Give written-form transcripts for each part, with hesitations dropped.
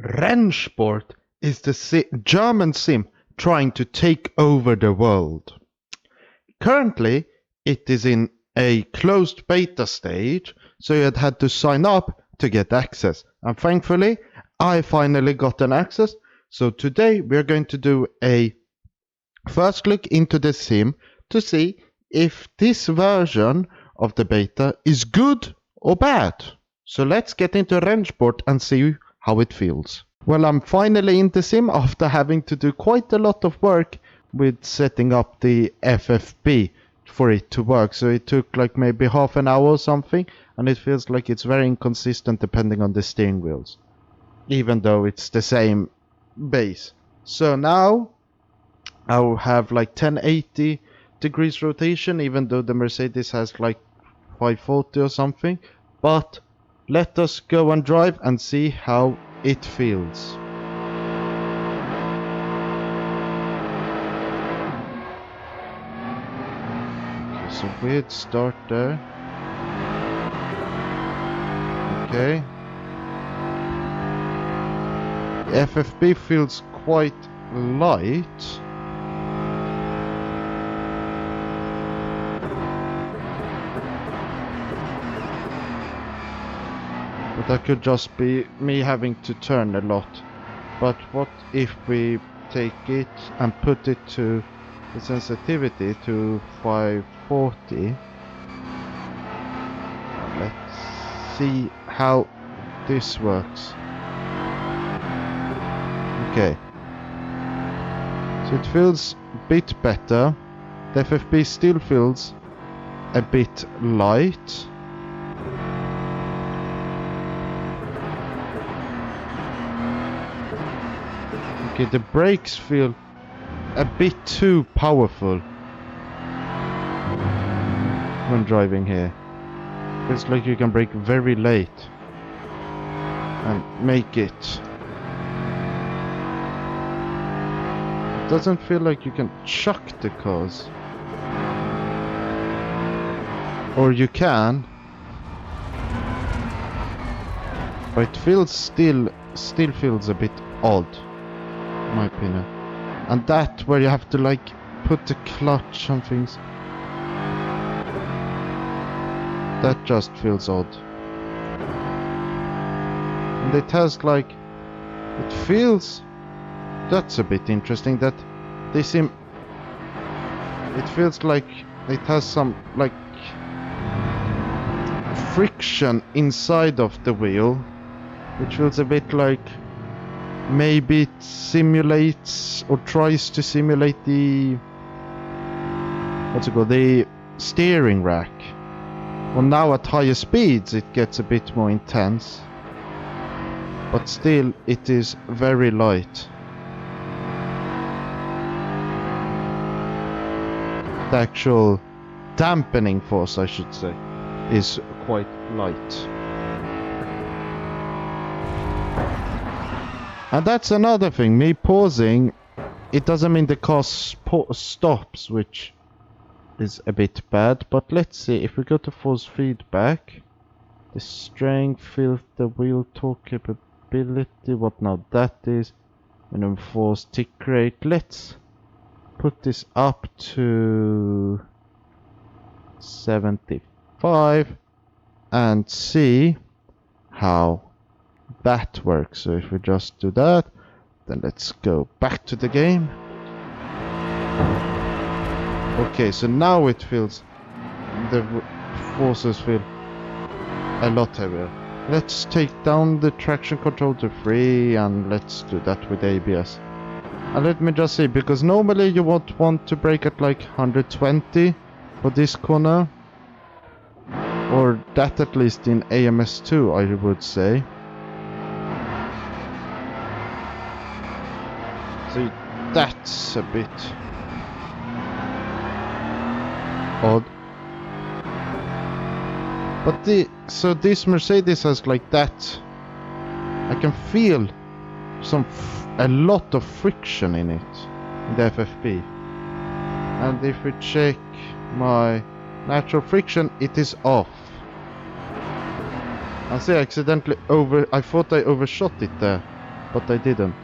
Rennsport is the German sim trying to take over the world. Currently, it is in a closed beta stage, so you had to sign up to get access. And thankfully, I finally got an access. So today we're going to do a first look into the sim to see if this version of the beta is good or bad. So let's get into Rennsport and see how it feels. Well, I'm finally in the sim after having to do quite a lot of work with setting up the FFB for it to work. So it took like maybe half an hour or something, and it feels like it's very inconsistent depending on the steering wheels, even though it's the same base. So now I'll have like 1080 degrees rotation, even though the Mercedes has like 540 or something. But let us go and drive and see how it feels. Okay, so weird start there. Okay. The FFB feels quite light. But that could just be me having to turn a lot. But what if we take it and put it to the sensitivity to 540? Let's see how this works. Okay. So it feels a bit better. The FFB still feels a bit light. Okay, the brakes feel a bit too powerful when driving here. Feels like you can brake very late and make it. It doesn't feel like you can chuck the cars. Or you can. But it feels still feels a bit odd, in my opinion. And that where you have to like put the clutch on things, that just feels odd. And it has like, it feels, that's a bit interesting, that they seem, it feels like it has some like friction inside of the wheel, which feels a bit like maybe it simulates or tries to simulate the, what's it called, the steering rack. Well, now at higher speeds it gets a bit more intense, but still it is very light. The actual dampening force, I should say, is quite light. And that's another thing, me pausing, it doesn't mean the car stops, which is a bit bad. But let's see, if we go to force feedback, the strength, filter, wheel torque capability, what now that is, minimum force, tick rate. Let's put this up to 75 and see how that works. So if we just do that, then let's go back to the game. Okay, so now it feels, the forces feel a lot heavier. Let's take down the traction control to 3 and let's do that with ABS. And let me just see, because normally you would want to brake at like 120 for this corner, or that at least in AMS2 I would say. So that's a bit odd. But so this Mercedes has like that. I can feel a lot of friction in it, in the FFB. And if we check my natural friction, it is off. I see I accidentally I thought I overshot it there. but I didn't.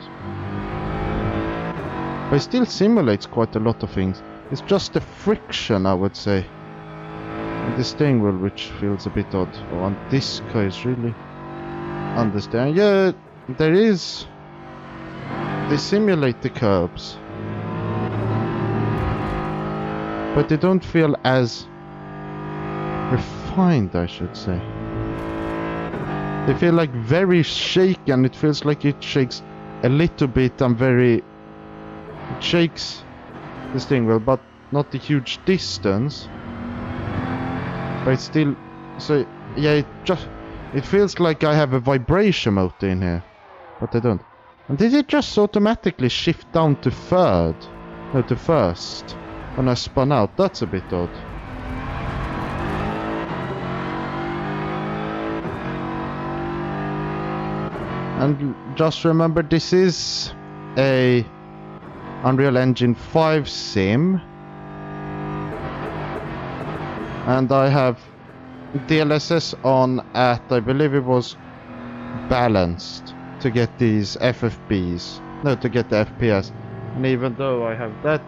But it still simulates quite a lot of things. It's just the friction, I would say. And the steering wheel, which feels a bit odd. Oh, and this car is really understand. Yeah, there is. They simulate the curbs, but they don't feel as refined, I should say. They feel like very shaky, and it feels like it shakes a little bit and it shakes the steering wheel, but not a huge distance. But it's still, so yeah, it feels like I have a vibration motor in here, but I don't. And did it just automatically shift down to third? No, to first. When I spun out, that's a bit odd. And just remember, this is a Unreal Engine 5 sim. And I have DLSS on at, I believe it was balanced to get these FFBs. No, to get the FPS. And even though I have that,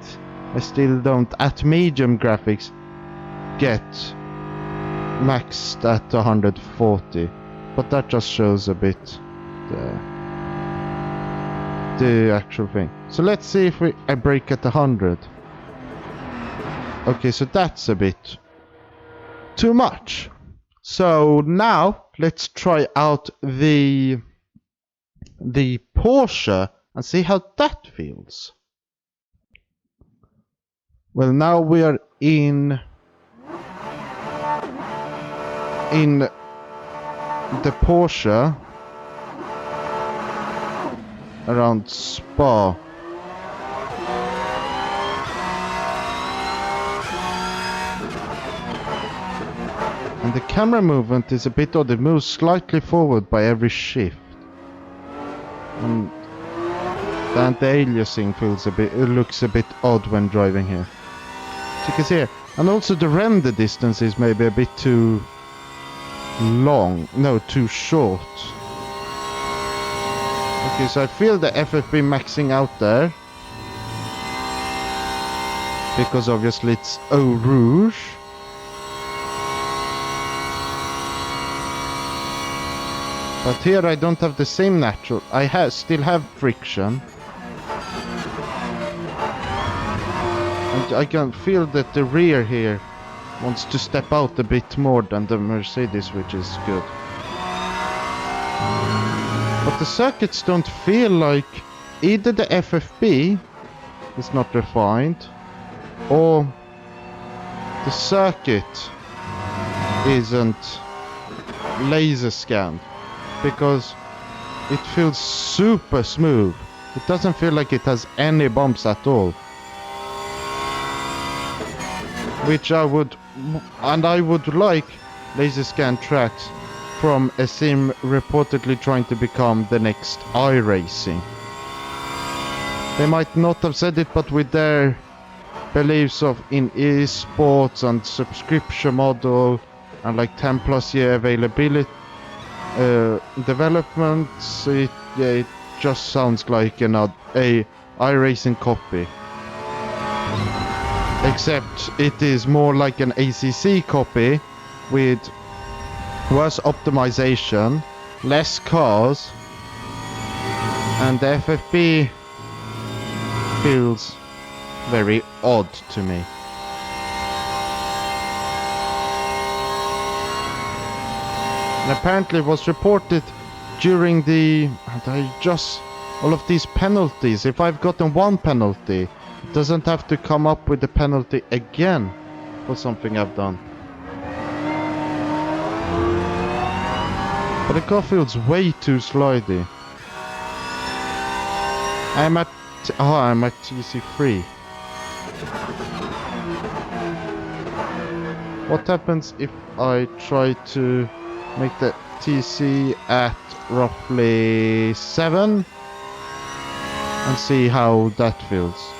I still don't, at medium graphics, get maxed at 140. But that just shows a bit the actual thing. So let's see if I brake at 100. Okay, so that's a bit too much. So now let's try out the Porsche and see how that feels. Well, now we are in the Porsche around Spa. And the camera movement is a bit odd. It moves slightly forward by every shift. And the aliasing feels a bit, it looks a bit odd when driving here. So you can see here. And also the render distance is maybe a bit too long. No, too short. Okay, so I feel the FFB maxing out there. Because obviously it's Eau Rouge. But here I don't have the same natural. I still have friction. And I can feel that the rear here wants to step out a bit more than the Mercedes, which is good. But the circuits don't feel like either the FFB is not refined or the circuit isn't laser scanned, because it feels super smooth. It doesn't feel like it has any bumps at all. Which I would like laser scan tracks from a sim reportedly trying to become the next iRacing. They might not have said it, but with their beliefs in esports and subscription model and like 10+ year availability developments, it just sounds like a iRacing copy. Except it is more like an ACC copy with worse optimization, less cars, and the FFB feels very odd to me. And apparently it was reported during all of these penalties. If I've gotten one penalty, it doesn't have to come up with the penalty again for something I've done. But the car feels way too slidey. I'm at TC3. What happens if I try to make the TC at roughly 7 and see how that feels?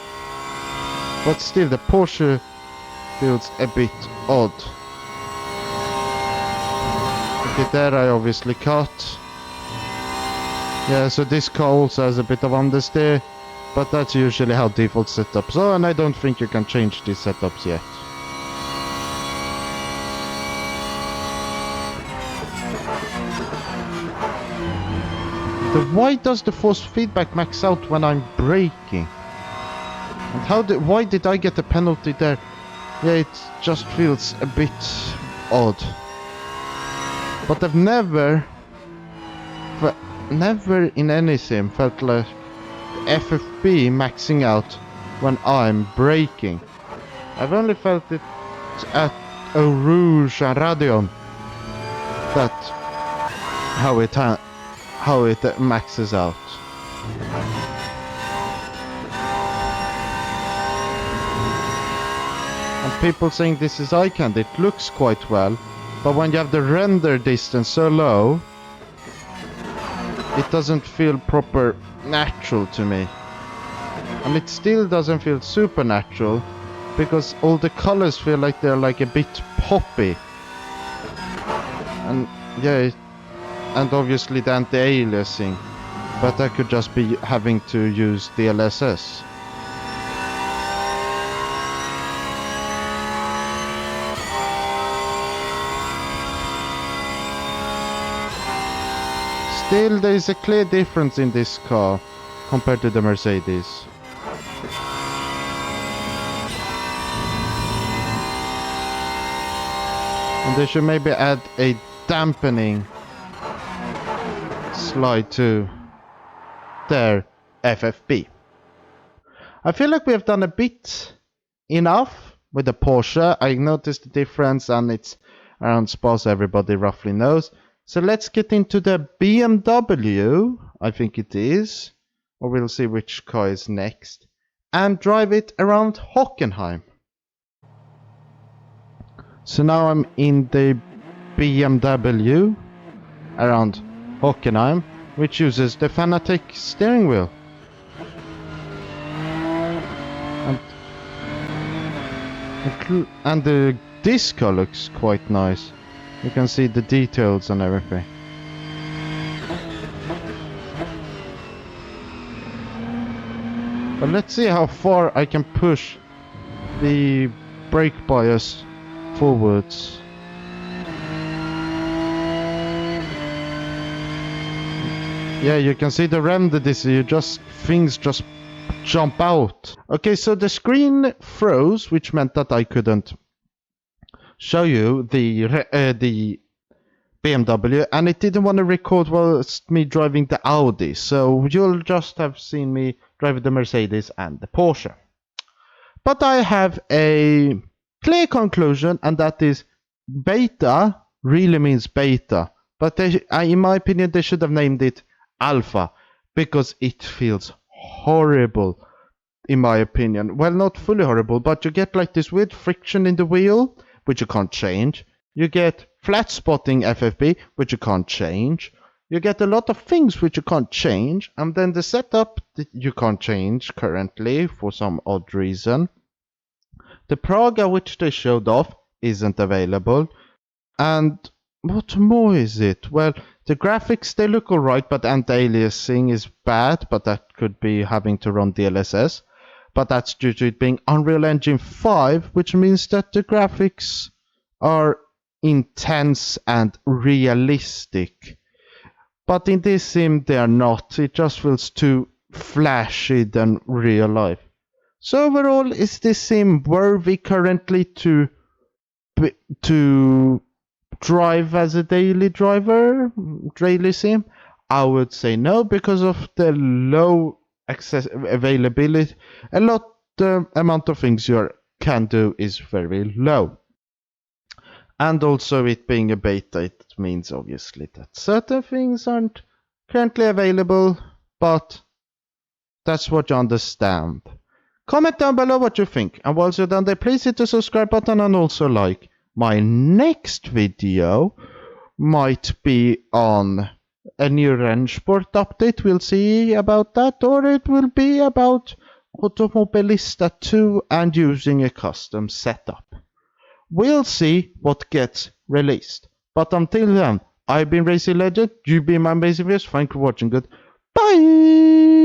But still, the Porsche feels a bit odd. Okay, there I obviously cut. Yeah, so this car also has a bit of understeer, but that's usually how default setups are, and I don't think you can change these setups yet. Why does the force feedback max out when I'm braking? And why did I get a penalty there? Yeah, it just feels a bit odd. But I've never in any sim felt like FFB maxing out when I'm braking. I've only felt it at Eau Rouge and Radeon. That's how it maxes out. And people saying this is eye candy, it looks quite well, but when you have the render distance so low, it doesn't feel proper natural to me. And it still doesn't feel supernatural, because all the colors feel like they're like a bit poppy. And yeah, and obviously the anti-aliasing, but I could just be having to use DLSS. Still, there is a clear difference in this car compared to the Mercedes. And they should maybe add a dampening slide to their FFB. I feel like we have done a bit enough with the Porsche. I noticed the difference, and it's around spas, everybody roughly knows. So let's get into the BMW, I think it is, or we'll see which car is next, and drive it around Hockenheim. So now I'm in the BMW around Hockenheim, which uses the Fanatec steering wheel. And the disc car looks quite nice. You can see the details and everything. But let's see how far I can push the brake bias forwards. Yeah, you can see the render this, things just jump out. Okay, so the screen froze, which meant that I couldn't show you the BMW, and it didn't want to record whilst me driving the Audi, so you'll just have seen me driving the Mercedes and the Porsche. But I have a clear conclusion, and that is beta really means beta, but in my opinion they should have named it Alpha, because it feels horrible in my opinion. Well, not fully horrible, but you get like this weird friction in the wheel, which you can't change. You get flat spotting FFB, which you can't change. You get a lot of things which you can't change, and then the setup that you can't change currently for some odd reason. The Praga which they showed off isn't available. And what more is it? Well, the graphics, they look alright, but anti-aliasing is bad, but that could be having to run DLSS. But that's due to it being Unreal Engine 5, which means that the graphics are intense and realistic. But in this sim they are not. It just feels too flashy than real life. So overall, is this sim worthy currently to drive as a daily driver, daily sim? I would say no, because of the low availability. The amount of things you can do is very low. And also it being a beta, it means obviously that certain things aren't currently available, but that's what you understand. Comment down below what you think, and once you're done there, please hit the subscribe button and also like. My next video might be on a new Rennsport update, we'll see about that, or it will be about Automobilista 2 and using a custom setup. We'll see what gets released. But until then, I've been Racing Legend, you've been my amazing viewers, thank you for watching, good Bye!